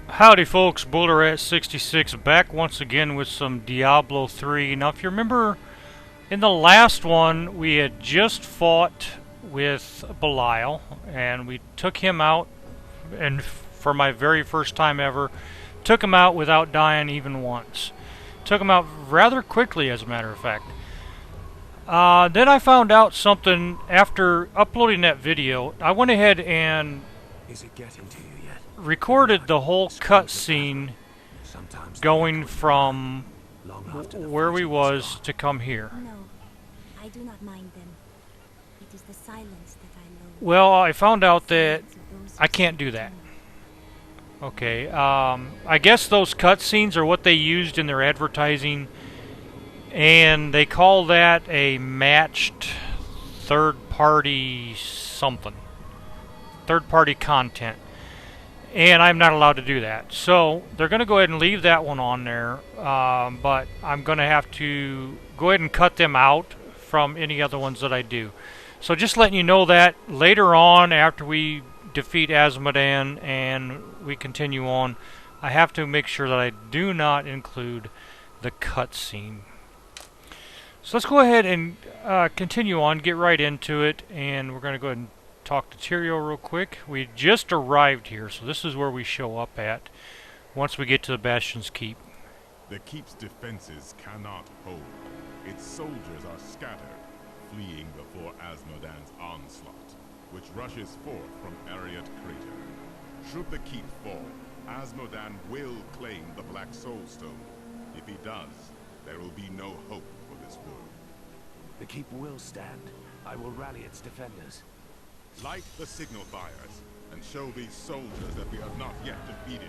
Howdy folks, BoulderRat66 back once again with some Diablo 3. Now if you remember, in the last one we had just fought with Belial and we took him out, and for my very first time ever, took him out without dying even once. Took him out rather quickly, as a matter of fact. Then I found out something after uploading that video. I went ahead and Is it getting to you yet? recorded the whole cutscene going from where we was to come here. No, I do not mind them. It is the silence that I loathe. Well, I found out that Silence of those who I can't do speak that. truth. Okay, I guess those cutscenes are what they used in their advertising, and they call that a matched third-party something. Third-party content. And I'm not allowed to do that. So they're going to go ahead and leave that one on there, but I'm going to have to go ahead and cut them out from any other ones that I do. So just letting you know that later on, after we defeat Azmodan and we continue on, I have to make sure that I do not include the cutscene. So let's go ahead and continue on, get right into it, and we're going to go ahead and talk to Tyrio real quick. We just arrived here, so this is where we show up at once we get to the Bastion's Keep. The keep's defenses cannot hold. Its soldiers are scattered, fleeing before Azmodan's onslaught, which rushes forth from Ariat Crater. Should the keep fall, Azmodan will claim the Black Soul Stone. If he does, there will be no hope for this world. The keep will stand. I will rally its defenders. Light the signal fires, and show these soldiers that we have not yet defeated.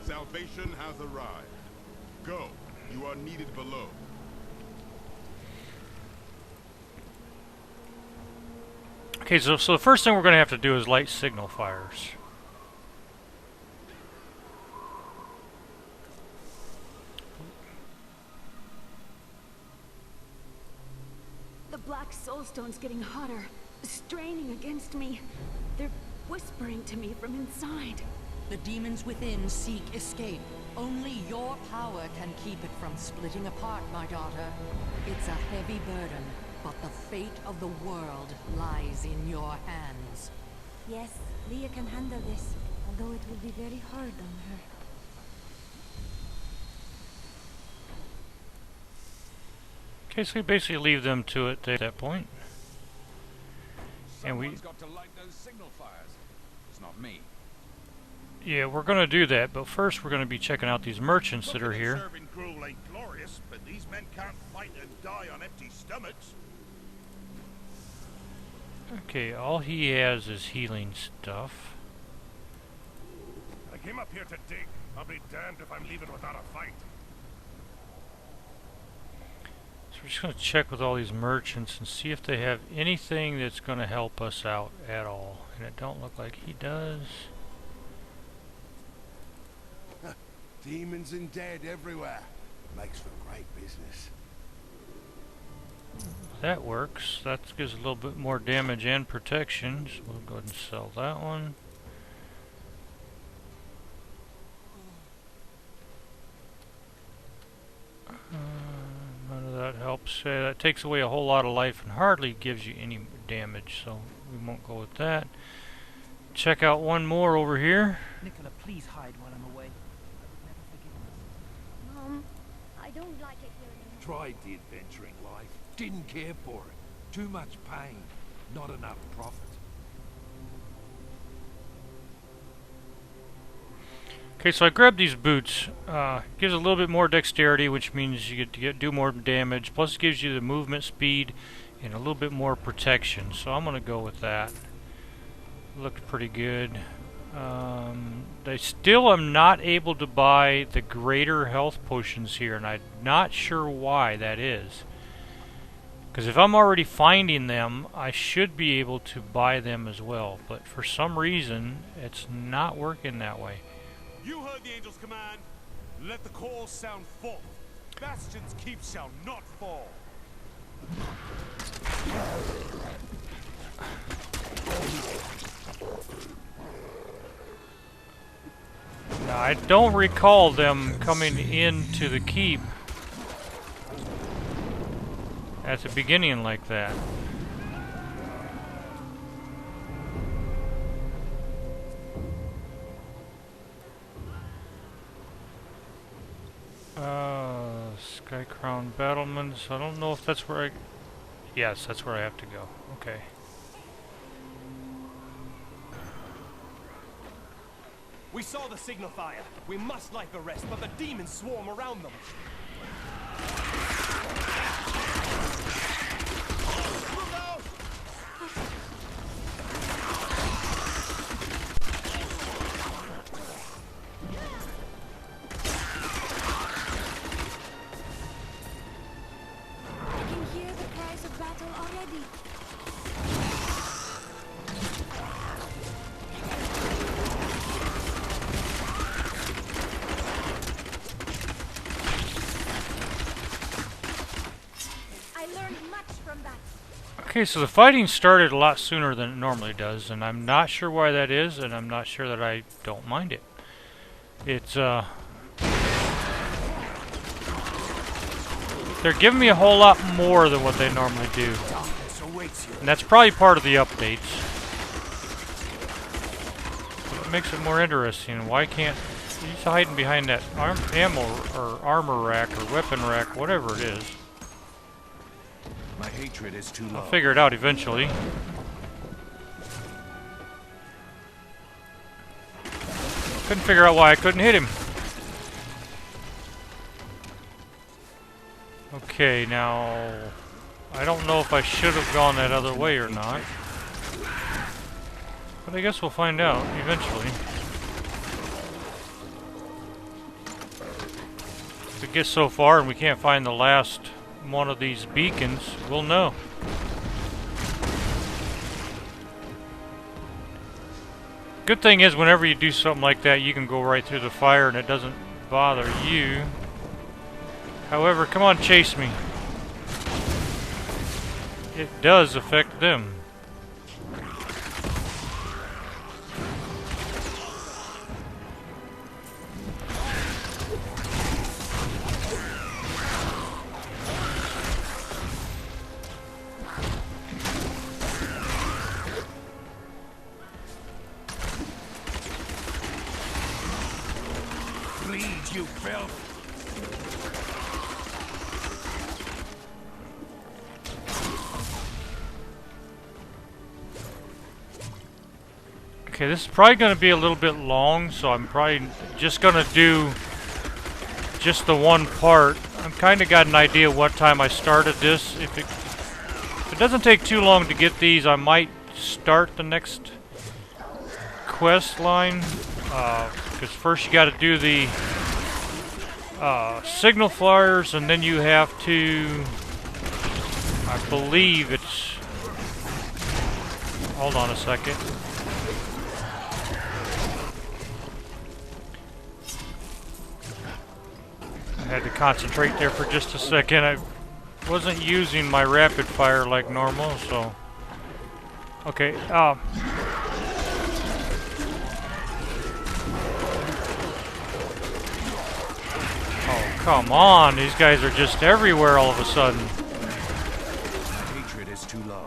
Salvation has arrived. Go, you are needed below. Okay, so the first thing we're going to have to do is light signal fires. The Black Soulstone's getting hotter, straining against me. They're whispering to me from inside. The demons within seek escape. Only your power can keep it from splitting apart, my daughter. It's a heavy burden, but the fate of the world lies in your hands. Yes, Leah can handle this, although it will be very hard on her. Okay, so we basically leave them to it at that point. And Someone's got to light those signal fires. It's not me. yeah, we're going to do that, but first we're going to be checking out these merchants that are here. Serving gruel ain't glorious, but these men can't fight and die on empty stomachs. Okay, all he has is healing stuff. I came up here to dig. I'll be damned if I'm leaving without a fight. So we're just going to check with all these merchants and see if they have anything that's going to help us out at all. And it don't look like he does. Demons and dead everywhere. Makes for great business. That works. That gives a little bit more damage and protection. So we'll go ahead and sell that one. None of that helps. That takes away a whole lot of life and hardly gives you any damage, so we won't go with that. Check out one more over here. Nicola, please hide while I'm away. Mom, I don't like it here anymore. Tried the adventuring life. Didn't care for it. Too much pain. Not enough profit. Okay, so I grabbed these boots. Gives a little bit more dexterity, which means you get to do more damage. Plus, it gives you the movement speed and a little bit more protection. So I'm going to go with that. Looks pretty good. I still am not able to buy the greater health potions here, and I'm not sure why that is. Because if I'm already finding them, I should be able to buy them as well. But for some reason, it's not working that way. You heard the angel's command. Let the call sound forth. Bastion's keep shall not fall. Now I don't recall them coming into the keep at the beginning like that. Sky Crown Battlements. I don't know if that's where I... Yes, that's where I have to go. Okay. We saw the signal fire. We must light the rest, but the demons swarm around them. I can hear the cries of battle already. I learned much from that. Okay, so the fighting started a lot sooner than it normally does, and I'm not sure why that is, and I'm not sure that I don't mind it. It's, they're giving me a whole lot more than what they normally do. And that's probably part of the updates. It makes it more interesting. Why can't... He's hiding behind that ammo or armor rack or weapon rack, whatever it is. My hatred is too low. I'll figure it out eventually. Couldn't figure out why I couldn't hit him. Okay, now... I don't know if I should have gone that other way or not. But I guess we'll find out eventually. If it gets so far and we can't find the last one of these beacons, we'll know. Good thing is, whenever you do something like that, you can go right through the fire and it doesn't bother you. However, come on, chase me. It does affect them. Bleed, you filth! Okay, this is probably going to be a little bit long, so I'm probably just going to do just the one part. I've kind of got an idea what time I started this. If it doesn't take too long to get these, I might start the next quest line. Because first you got to do the signal flyers, and then you have to... I believe it's... Hold on a second. I had to concentrate there for just a second. I wasn't using my rapid fire like normal, so... Okay, oh, come on. These guys are just everywhere all of a sudden. My hatred is too low.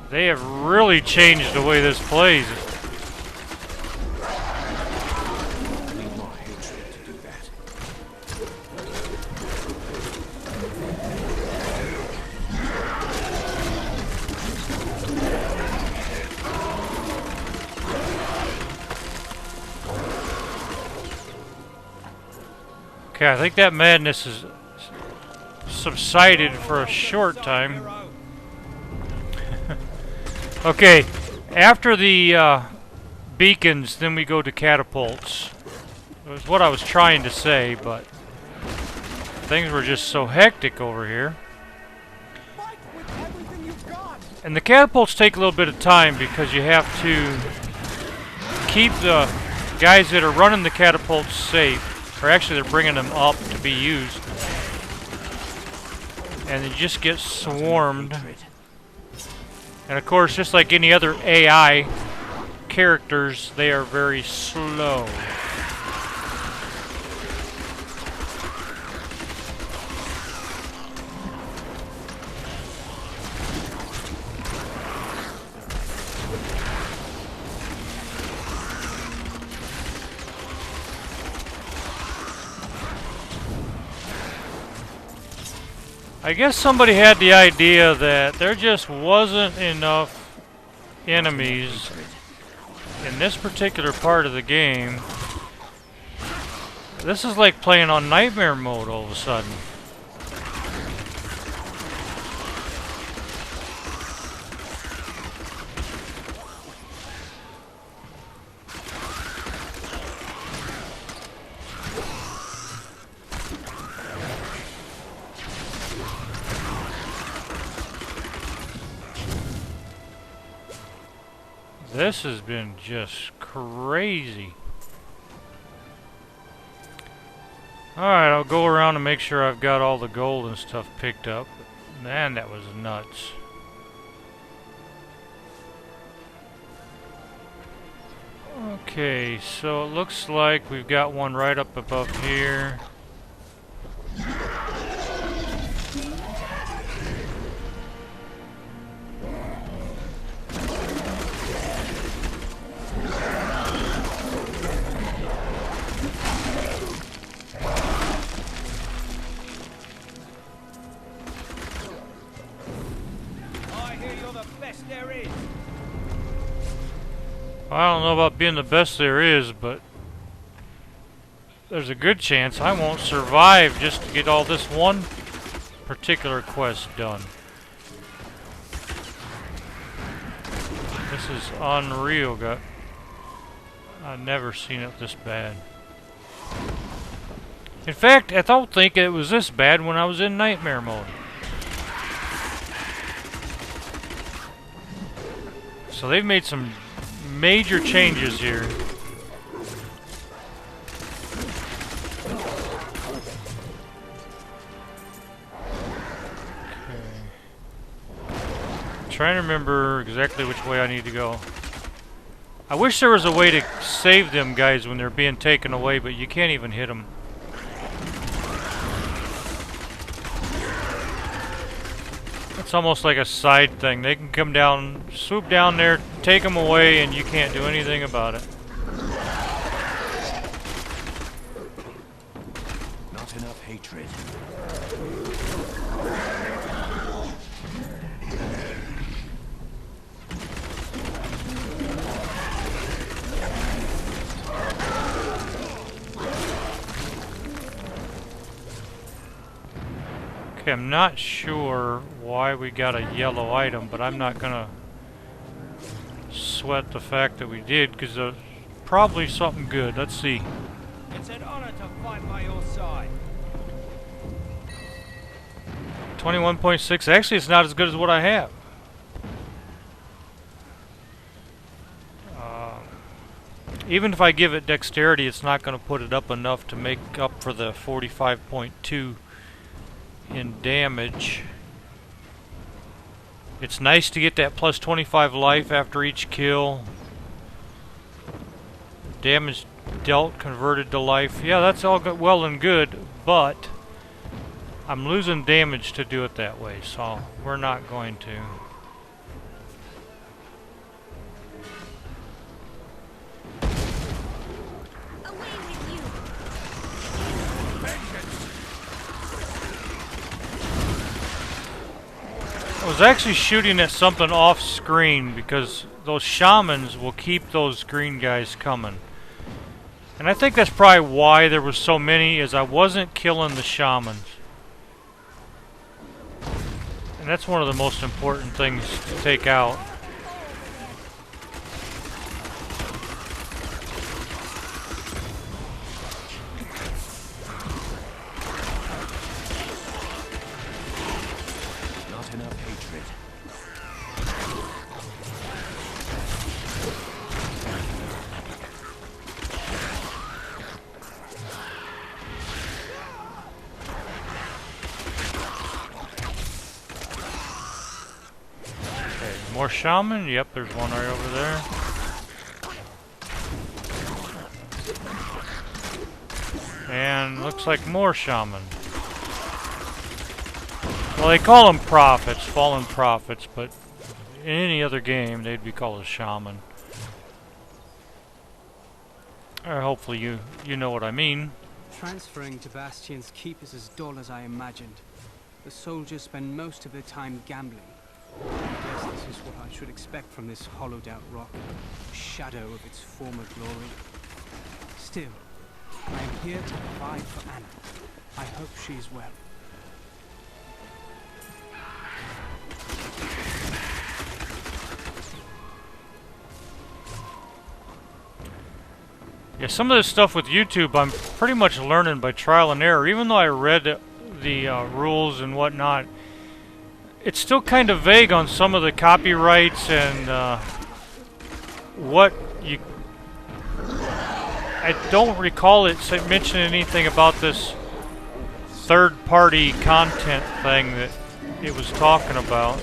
They have really changed the way this plays. I need more hatred to do that. Okay, I think that madness has subsided for a short time. Okay, after the beacons, then we go to catapults. It was what I was trying to say, but things were just so hectic over here. And the catapults take a little bit of time because you have to keep the guys that are running the catapults safe. Or actually, they're bringing them up to be used. And they just get swarmed. And of course, just like any other AI characters, they are very slow. I guess somebody had the idea that there just wasn't enough enemies in this particular part of the game. This is like playing on nightmare mode all of a sudden. This has been just crazy. Alright, I'll go around and make sure I've got all the gold and stuff picked up. Man, that was nuts. Okay, so it looks like we've got one right up above here. I don't know about being the best there is, but there's a good chance I won't survive just to get all this one particular quest done. This is unreal, guys. I've never seen it this bad. In fact, I don't think it was this bad when I was in nightmare mode. So they've made some major changes here. Trying to remember exactly which way I need to go. I wish there was a way to save them guys when they're being taken away, but you can't even hit them. It's almost like a side thing. They can come down, swoop down there, take them away, and you can't do anything about it. Not enough hatred. Okay, I'm not sure why we got a yellow item, but I'm not gonna sweat the fact that we did, because there's probably something good. Let's see. It's an honor to fight by your side. 21.6. Actually, it's not as good as what I have. Even if I give it dexterity, it's not going to put it up enough to make up for the 45.2 in damage. It's nice to get that plus 25 life after each kill. Damage dealt converted to life. Yeah, that's all good, well and good, but I'm losing damage to do it that way, so we're not going to. I was actually shooting at something off screen because those shamans will keep those green guys coming. And I think that's probably why there was so many, is I wasn't killing the shamans. And that's one of the most important things to take out. More shaman? Yep, there's one right over there. And looks like more shaman. Well, they call them prophets, fallen prophets, but in any other game they'd be called a shaman. Or hopefully you know what I mean. Transferring to Bastion's keep is as dull as I imagined. The soldiers spend most of their time gambling. I guess this is what I should expect from this hollowed out rock, a shadow of its former glory. Still, I am here to provide for Anna. I hope she is well. Yeah, some of this stuff with YouTube I'm pretty much learning by trial and error. Even though I read the rules and whatnot, it's still kind of vague on some of the copyrights and what you... I don't recall it mentioning anything about this third-party content thing that it was talking about.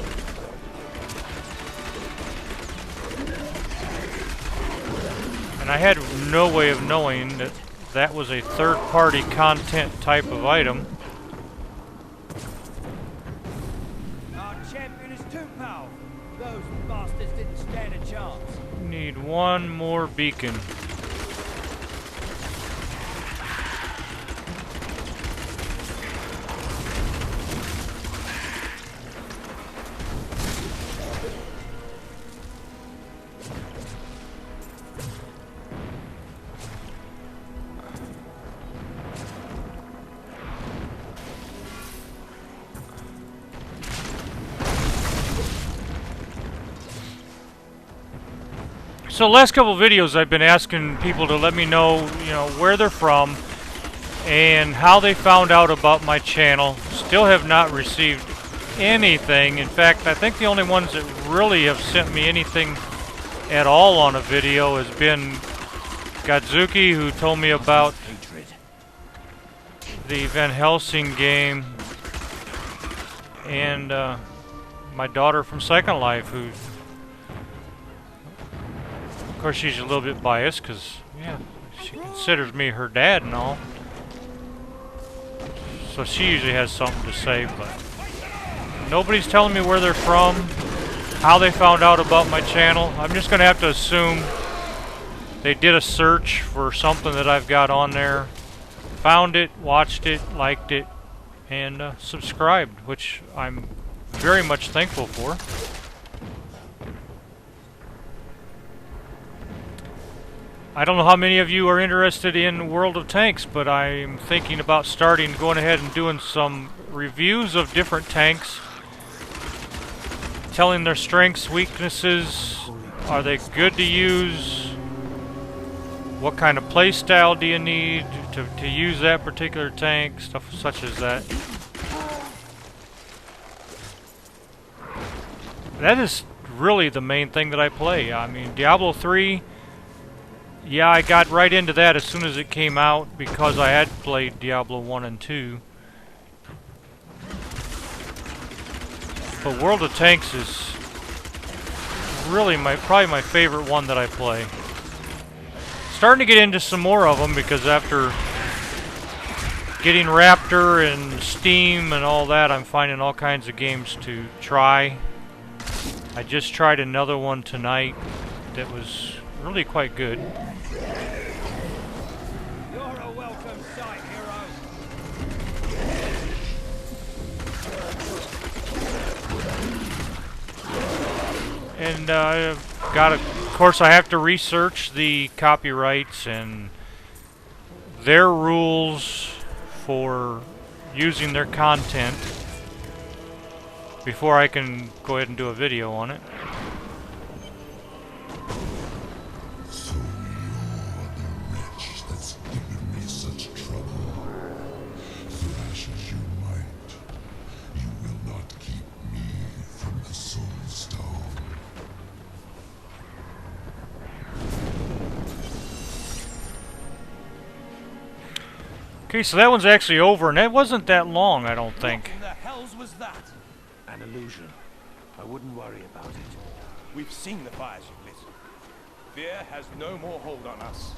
And I had no way of knowing that that was a third-party content type of item. Our champion is too powerful. Those bastards didn't stand a chance. Need one more beacon. So last couple videos I've been asking people to let me know, where they're from and how they found out about my channel. Still have not received anything. In fact, I think the only ones that really have sent me anything at all on a video has been Godzuki, who told me about the Van Helsing game, and my daughter from Second Life, who... Of course, she's a little bit biased because, yeah, she considers me her dad and all. So she usually has something to say, but nobody's telling me where they're from, how they found out about my channel. I'm just going to have to assume they did a search for something that I've got on there, found it, watched it, liked it, and subscribed, which I'm very much thankful for. I don't know how many of you are interested in World of Tanks, but I'm thinking about going ahead and doing some reviews of different tanks, telling their strengths, weaknesses, are they good to use, what kind of play style do you need to use that particular tank, stuff such as that. That is really the main thing that I play. I mean, Diablo 3... Yeah, I got right into that as soon as it came out because I had played Diablo 1 and 2. But World of Tanks is really probably my favorite one that I play. Starting to get into some more of them because after getting Raptor and Steam and all that, I'm finding all kinds of games to try. I just tried another one tonight that was really quite good. You're a welcome sight, hero. And of course I have to research the copyrights and their rules for using their content before I can go ahead and do a video on it. So you're the wretch that's given me such trouble. Thrash as you might, you will not keep me from the Soul Stone. Okay, so that one's actually over, and it wasn't that long, I don't think. What in the hells was that? An illusion. I wouldn't worry about it. We've seen the fires you've lit. Fear has no more hold on us.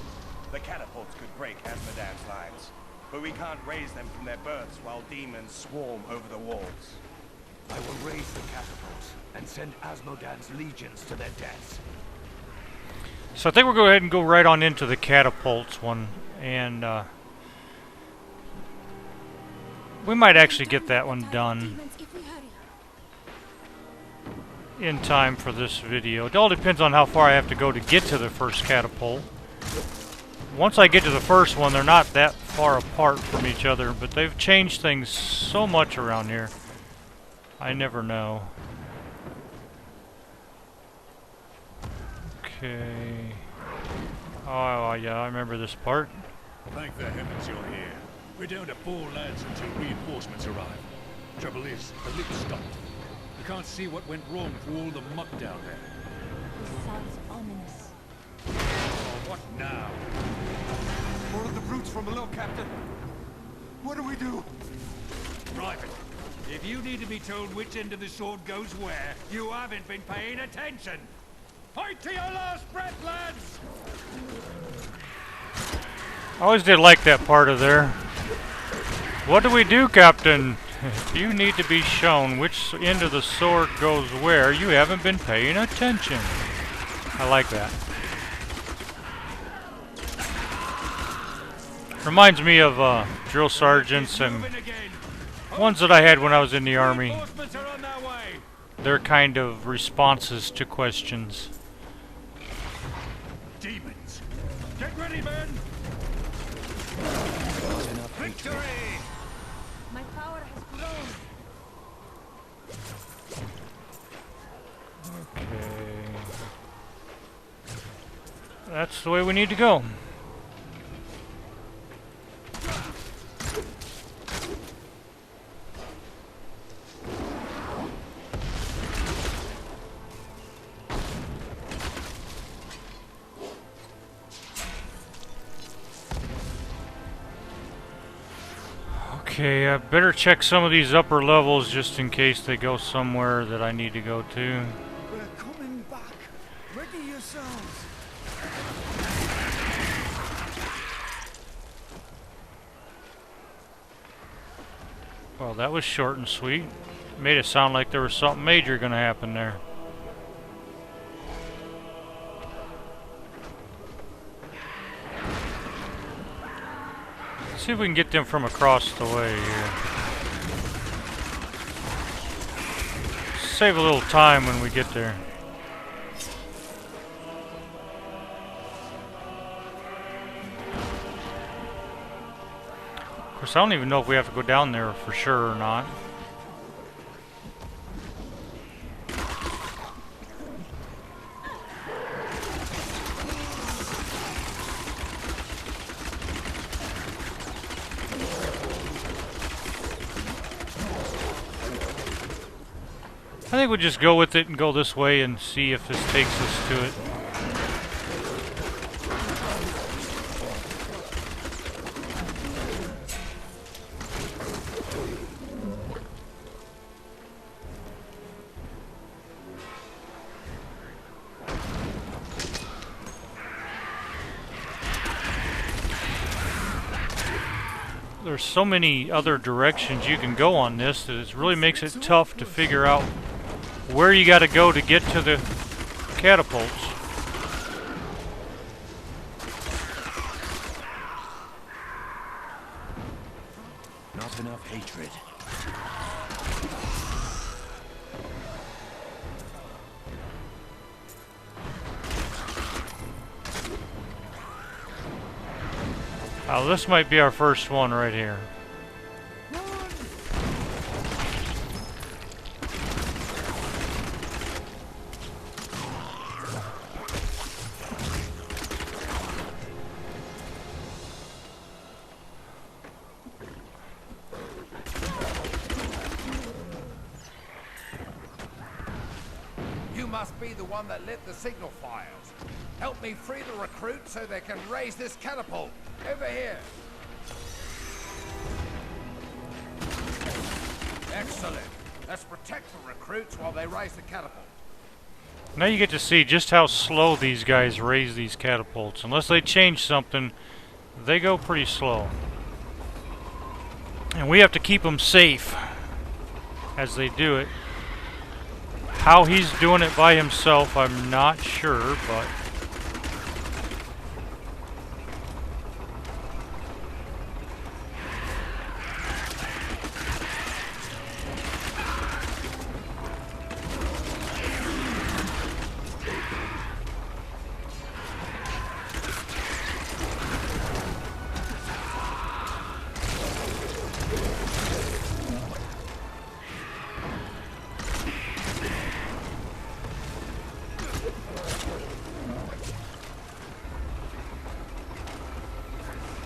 The catapults could break Asmodan's lines, but we can't raise them from their berths while demons swarm over the walls. I will raise the catapults and send Asmodan's legions to their deaths. So I think we'll go ahead and go right on into the catapults one, and we might actually get that one done in time for this video. It all depends on how far I have to go to get to the first catapult. Once I get to the first one, they're not that far apart from each other, but they've changed things so much around here. I never know. Okay. Oh, yeah, I remember this part. Thank the heavens you're here. We're down to 4 lads until reinforcements arrive. Trouble is, the lift's stopped. We can't see what went wrong through all the muck down there. This sounds ominous. Oh, what now? More of the brutes from below, Captain. What do we do? Private, if you need to be told which end of the sword goes where, you haven't been paying attention. Fight to your last breath, lads! I always did like that part of there. What do we do, Captain? If you need to be shown which end of the sword goes where, you haven't been paying attention. I like that. Reminds me of drill sergeants and ones that I had when I was in the Army. Their kind of responses to questions. Demons! Get ready, men! Victory! My power has grown. Okay. That's the way we need to go. Okay, I better check some of these upper levels just in case they go somewhere that I need to go to. We're coming back. Ready yourselves. Well, that was short and sweet. Made it sound like there was something major gonna happen there. See if we can get them from across the way here. Save a little time when we get there. Of course, I don't even know if we have to go down there for sure or not. I think we'll just go with it and go this way and see if this takes us to it. There's so many other directions you can go on this that it really makes it tough to figure out where you got to go to get to the catapults. Not enough hatred. Oh, this might be our first one right here. You must be the one that lit the signal fires. Help me free the recruits so they can raise this catapult. Over here. Excellent. Let's protect the recruits while they raise the catapult. Now you get to see just how slow these guys raise these catapults. Unless they change something, they go pretty slow. And we have to keep them safe as they do it. How he's doing it by himself, I'm not sure, but...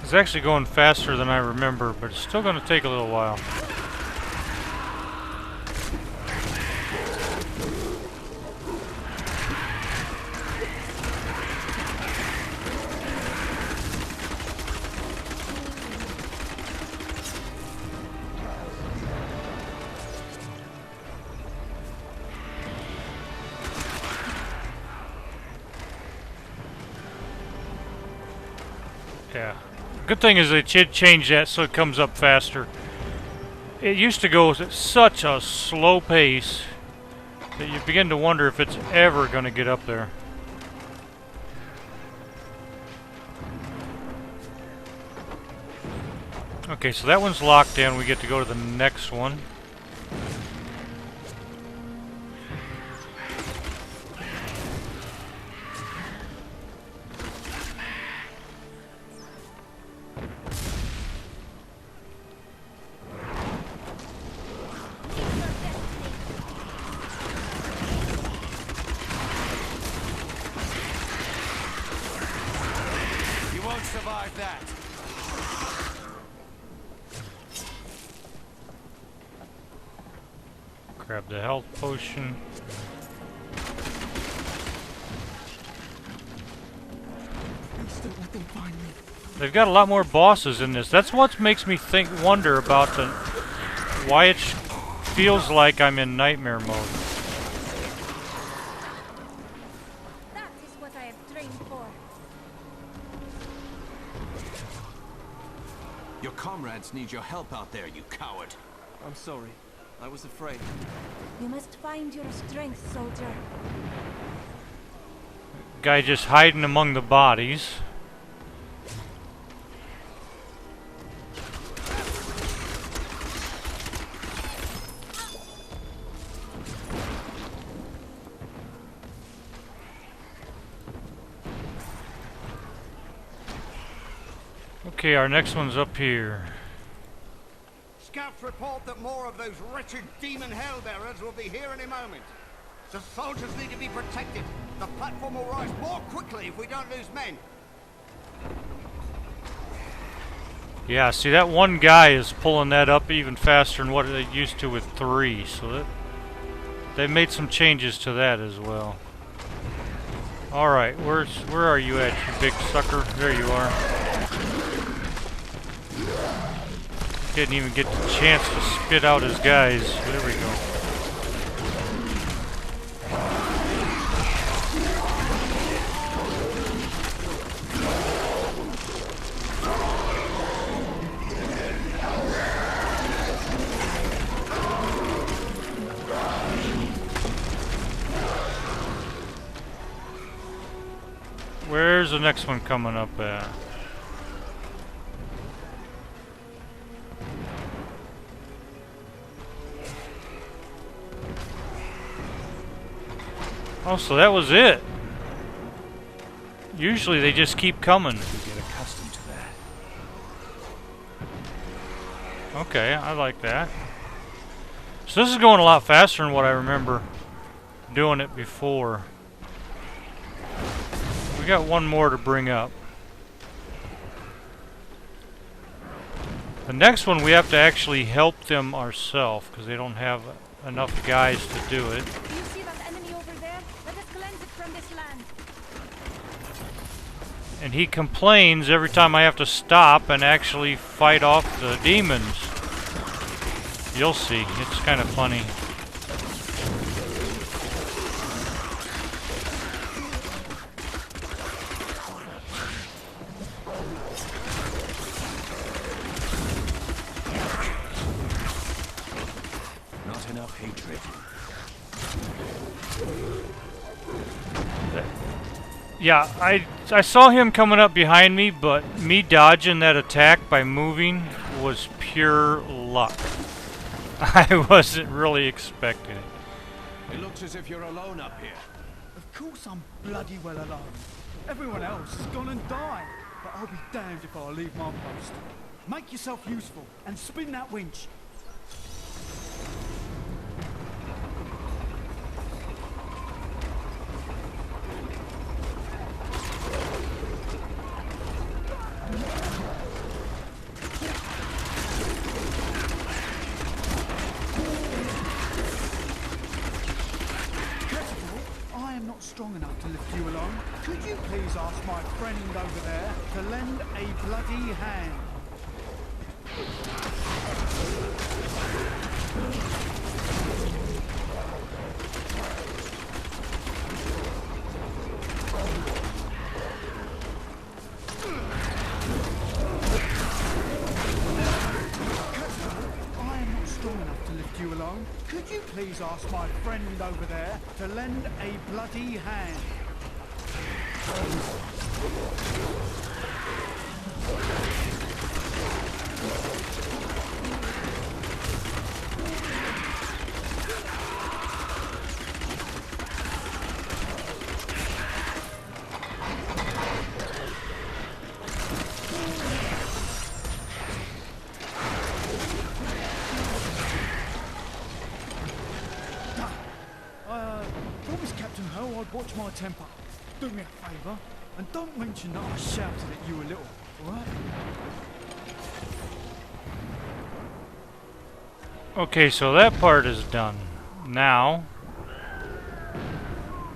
It's actually going faster than I remember, but it's still going to take a little while. Yeah. Good thing is they changed that so it comes up faster. It used to go at such a slow pace that you begin to wonder if it's ever going to get up there. Okay, so that one's locked in. We get to go to the next one. Survive that. Grab the health potion. They've got a lot more bosses in this. That's what makes me wonder about why it feels like I'm in nightmare mode. That is what I have trained for. Your comrades need your help out there, you coward. I'm sorry. I was afraid. You must find your strength, soldier. Guy just hiding among the bodies. Okay, our next one's up here. Scouts report that more of those wretched demon hellbearers will be here any moment. The soldiers need to be protected. The platform will rise more quickly if we don't lose men. Yeah, see that one guy is pulling that up even faster than what it used to with 3, so they made some changes to that as well. Alright, where are you at, you big sucker? There you are. Didn't even get the chance to spit out his guys. There we go. Where's the next one coming up at? Oh, so that was it. Usually they just keep coming. You get accustomed to that. Okay, I like that. So this is going a lot faster than what I remember doing it before. We got one more to bring up. The next one we have to actually help them ourselves because they don't have enough guys to do it. Do you see that enemy over there? Let us cleanse it from this land. And he complains every time I have to stop and actually fight off the demons. You'll see. It's kind of funny. Yeah, I saw him coming up behind me, but me dodging that attack by moving was pure luck. I wasn't really expecting it. It looks as if you're alone up here. Of course I'm bloody well alone. Everyone else has gone and died. But I'll be damned if I'll leave my post. Make yourself useful and spin that winch. I am not strong enough to lift you along. Could you please ask my friend over there to lend a bloody hand? I am not strong enough to lift you along. Could you please ask my friend over there to lend a bloody hand? Promise Captain Ho I'd watch my temper. Do me a favour, and don't mention that I shouted at you a little, alright? Okay, so that part is done. Now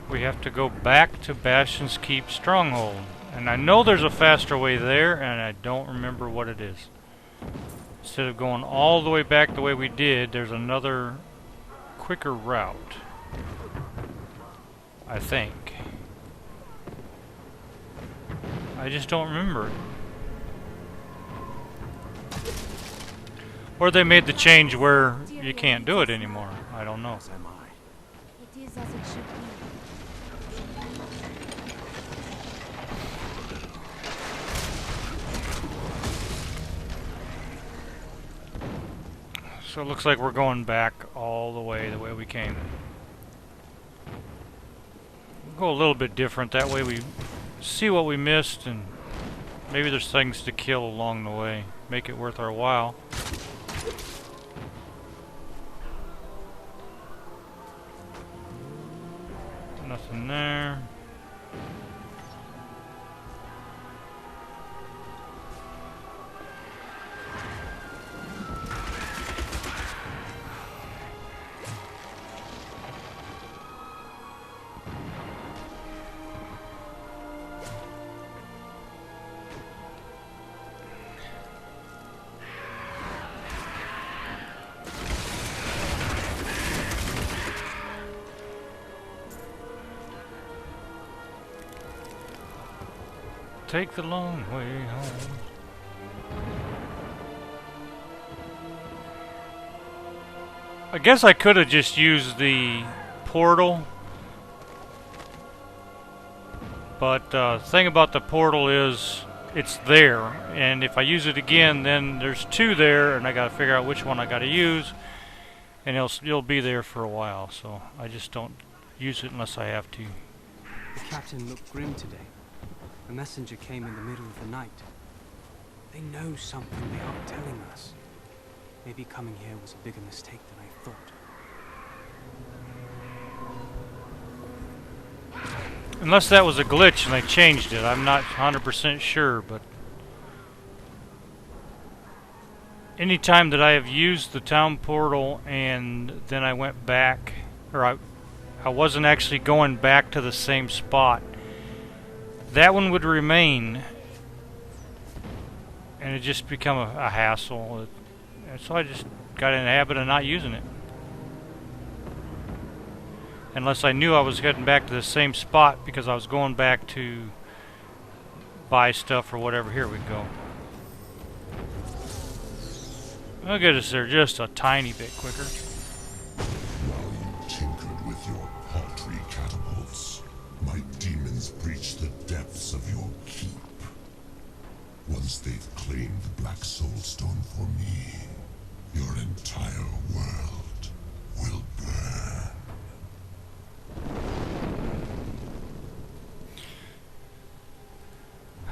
we have to go back to Bastion's Keep Stronghold. And I know there's a faster way there, and I don't remember what it is. Instead of going all the way back the way we did, there's another quicker route. I think. I just don't remember it. Or they made the change where you can't do it anymore. I don't know. It is as it should be. So it looks like we're going back all the way we came. We'll go a little bit different. That way we see what we missed, and maybe there's things to kill along the way. Make it worth our while. Nothing there. Take the long way home. I guess I could have just used the portal. But the thing about the portal is it's there. And if I use it again, then there's two there, and I gotta figure out which one I gotta use. And it'll be there for a while, so I just don't use it unless I have to. The captain looked grim today. A messenger came in the middle of the night. They know something they aren't telling us. Maybe coming here was a bigger mistake than I thought. Unless that was a glitch and they changed it. I'm not 100% sure, but anytime that I have used the town portal and then I went back, or I wasn't actually going back to the same spot, that one would remain, and it just become a hassle. And so I just got in the habit of not using it. Unless I knew I was heading back to the same spot because I was going back to buy stuff or whatever. Here we go. Look at us, they're just a tiny bit quicker. While you tinkered with your paltry catapults, my demons breached the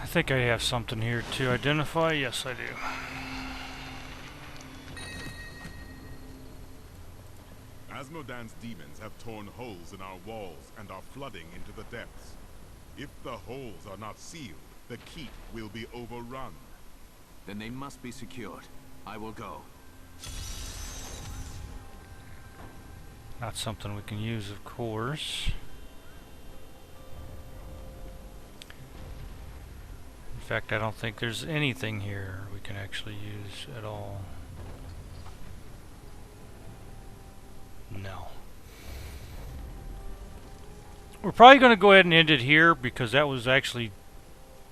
think I have something here to identify. Yes, I do. Asmodan's demons have torn holes in our walls and are flooding into the depths. If the holes are not sealed, the keep will be overrun. Then they must be secured. I will go. Not something we can use, of course. In fact, I don't think there's anything here we can actually use at all. No. We're probably going to go ahead and end it here because that was actually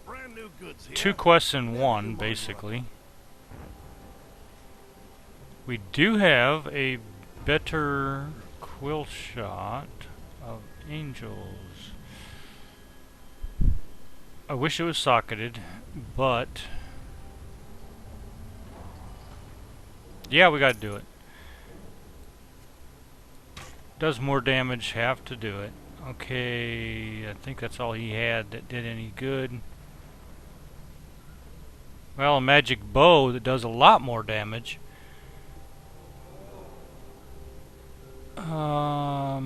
Brand new goods here. 2 quests in 1, basically. We do have a better quill shot of angels. I wish it was socketed, but yeah, we got to do it. Does more damage, have to do it. Okay, I think that's all he had that did any good. Well, a magic bow that does a lot more damage. A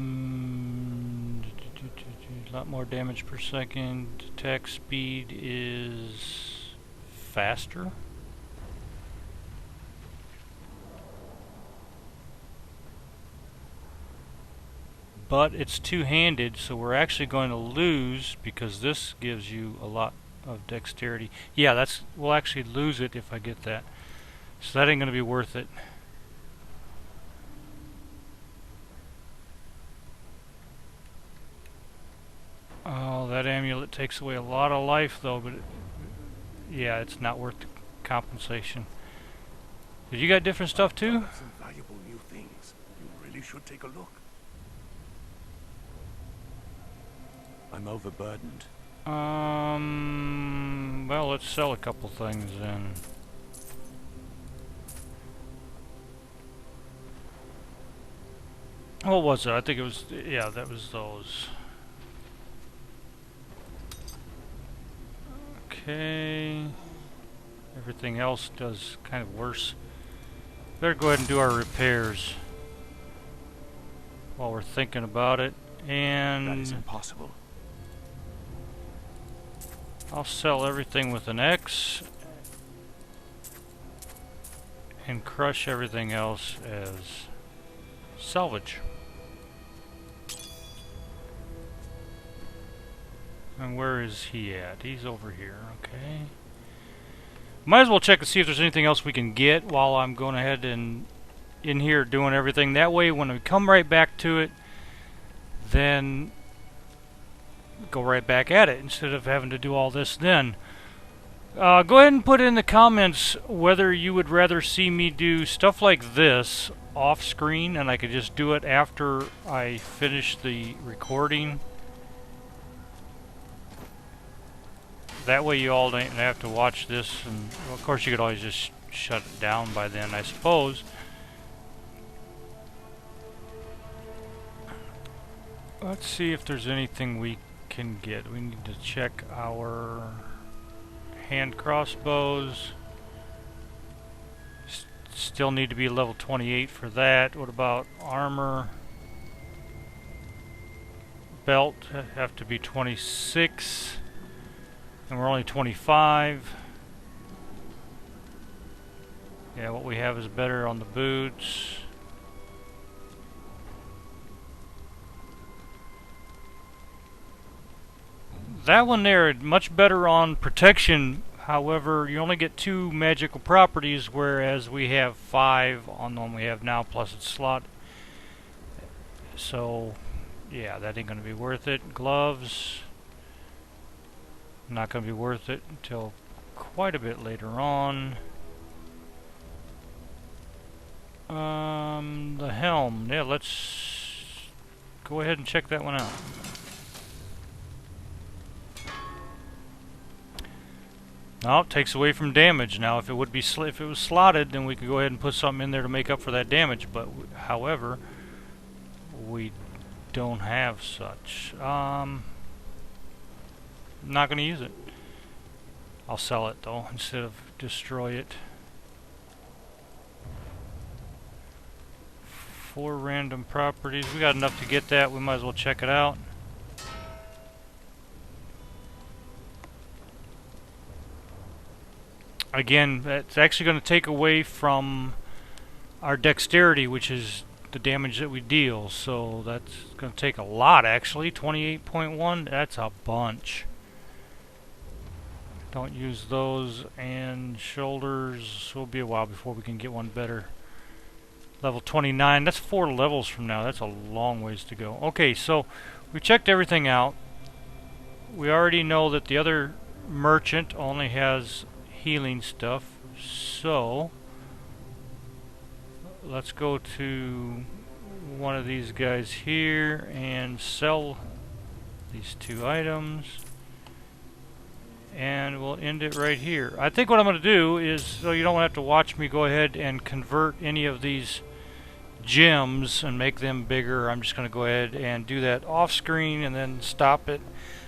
lot more damage per second. Attack speed is faster. But it's two-handed, so we're actually going to lose because this gives you a lot of dexterity. Yeah, we'll actually lose it if I get that. So that ain't going to be worth it. Oh, that amulet takes away a lot of life, though, but yeah, it's not worth the compensation. Did you got different stuff too? Some valuable new things. You really should take a look. I'm overburdened. Well, let's sell a couple things then. What was it? I think it was, yeah, that was those. Okay. Everything else does kind of worse. Better go ahead and do our repairs while we're thinking about it. And that is impossible. I'll sell everything with an X and crush everything else as salvage. And where is he at? He's over here, okay. Might as well check to see if there's anything else we can get while I'm going ahead and in here doing everything. That way when we come right back to it, then go right back at it instead of having to do all this then. Go ahead and put in the comments whether you would rather see me do stuff like this off screen and I could just do it after I finish the recording. That way you all don't have to watch this, and well, of course you could always just shut it down by then, I suppose. Let's see if there's anything we can get. We need to check our hand crossbows. Still need to be level 28 for that. What about armor? Belt have to be 26. And we're only 25. Yeah, what we have is better on the boots. That one there, much better on protection. However, you only get 2 magical properties, whereas we have 5 on the one we have now, plus its slot. So, yeah, that ain't going to be worth it. Gloves, not going to be worth it until quite a bit later on. The helm, yeah, let's go ahead and check that one out. No, it takes away from damage. Now, if it would be if it was slotted, then we could go ahead and put something in there to make up for that damage. But however, we don't have such. Not going to use it. I'll sell it though instead of destroy it. 4 random properties. We got enough to get that. We might as well check it out. Again, that's actually going to take away from our dexterity, which is the damage that we deal. So that's going to take a lot, actually. 28.1, that's a bunch. Don't use those, and shoulders will be a while before we can get one better. Level 29, that's 4 levels from now. That's a long ways to go. Okay, so we checked everything out. We already know that the other merchant only has healing stuff, so let's go to one of these guys here and sell these 2 items, and we'll end it right here. I think what I'm going to do is, so you don't have to watch me go ahead and convert any of these gems and make them bigger, I'm just going to go ahead and do that off screen and then stop it.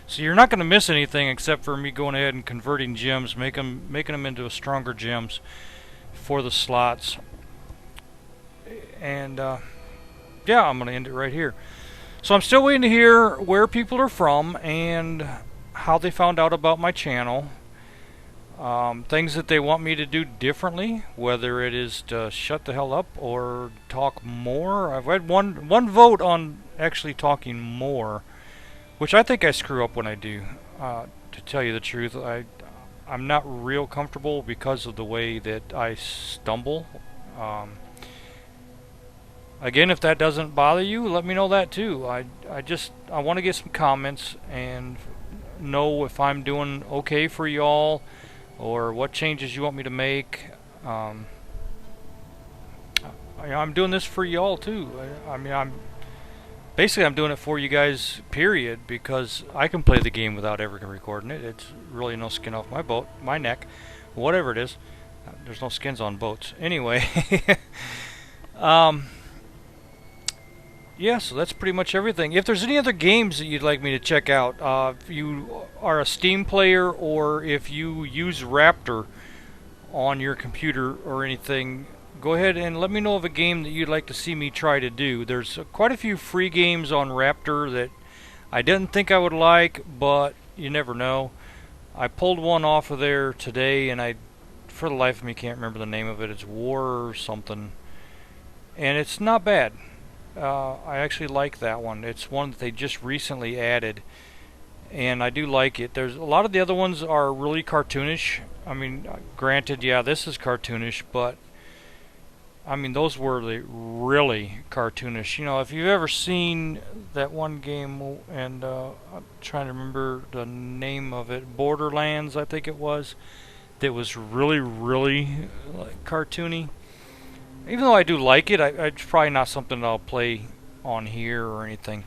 So you're not going to miss anything except for me going ahead and converting gems, making them into stronger gems for the slots. And yeah, I'm going to end it right here. So I'm still waiting to hear where people are from and how they found out about my channel. Things that they want me to do differently, whether it is to shut the hell up or talk more. I've had one vote on actually talking more, which I think I screw up when I do. To tell you the truth, I'm not real comfortable because of the way that I stumble. Again, if that doesn't bother you, let me know that too. I want to get some comments and know if I'm doing okay for y'all, or what changes you want me to make. I'm doing this for y'all too. I mean, I'm doing it for you guys, period, because I can play the game without ever recording it. It's really no skin off my neck, whatever it is. There's no skins on boats. Anyway, yeah, so that's pretty much everything. If there's any other games that you'd like me to check out, if you are a Steam player or if you use Raptor on your computer or anything, go ahead and let me know of a game that you'd like to see me try to do. There's quite a few free games on Raptor that I didn't think I would like, but you never know. I pulled one off of there today, and I, for the life of me, can't remember the name of it. It's War or something, and it's not bad. I actually like that one. It's one that they just recently added, and I do like it. There's a lot of the other ones are really cartoonish. I mean, granted, yeah, this is cartoonish, but I mean, those were really cartoonish. You know, if you've ever seen that one game, and I'm trying to remember the name of it, Borderlands, I think it was, that was really, really cartoony. Even though I do like it, it's probably not something I'll play on here or anything.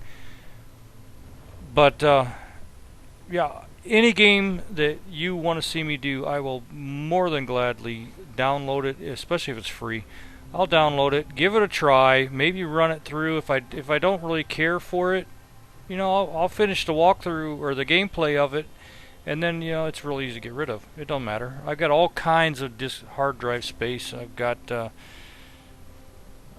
But, yeah, any game that you want to see me do, I will more than gladly download it, especially if it's free. I'll download it, give it a try, maybe run it through. If I don't really care for it, you know, I'll finish the walkthrough or the gameplay of it, and then, you know, it's really easy to get rid of. It don't matter. I've got all kinds of hard drive space. I've got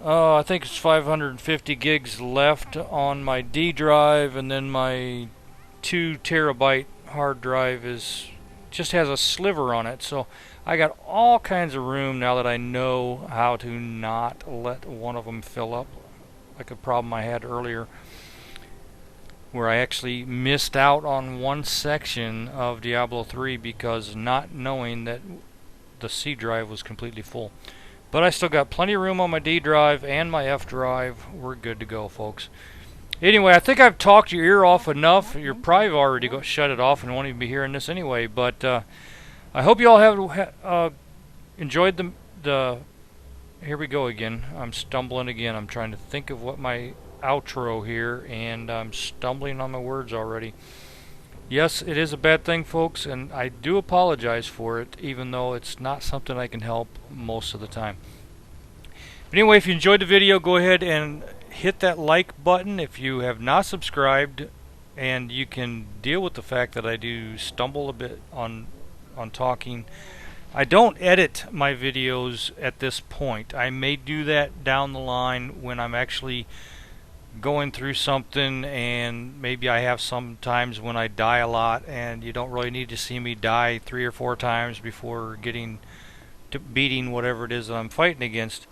I think it's 550 gigs left on my D drive, and then my 2 terabyte hard drive just has a sliver on it. So I got all kinds of room now that I know how to not let one of them fill up, like a problem I had earlier where I actually missed out on one section of Diablo 3 because not knowing that the C drive was completely full. But I still got plenty of room on my D drive and my F drive. We're good to go, folks. Anyway, I think I've talked your ear off enough. You're probably already shut it off and won't even be hearing this anyway. But I hope you all have enjoyed the... Here we go again. I'm stumbling again. I'm trying to think of what my outro here, and I'm stumbling on my words already. Yes, it is a bad thing, folks, and I do apologize for it, even though it's not something I can help most of the time. But anyway, if you enjoyed the video, go ahead and hit that like button if you have not subscribed, and you can deal with the fact that I do stumble a bit on on talking. I don't edit my videos at this point. I may do that down the line when I'm actually going through something, and maybe I have some times when I die a lot, and you don't really need to see me die 3 or 4 times before getting to beating whatever it is that I'm fighting against.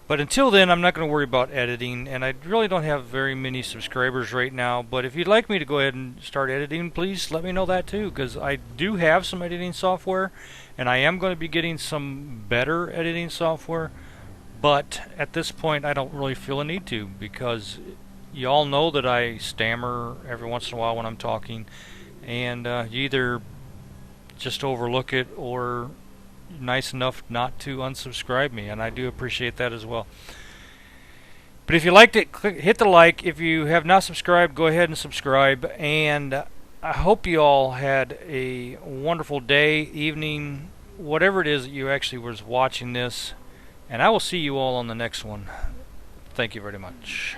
But until then, I'm not going to worry about editing, and I really don't have very many subscribers right now. But if you'd like me to go ahead and start editing, please let me know that too, because I do have some editing software, and I am going to be getting some better editing software. But at this point, I don't really feel a need to, because you all know that I stammer every once in a while when I'm talking, and you either just overlook it or nice enough not to unsubscribe me, and I do appreciate that as well. But if you liked it, hit the like. If you have not subscribed, go ahead and subscribe, and I hope you all had a wonderful day, evening, whatever it is that you actually was watching this, and I will see you all on the next one. Thank you very much.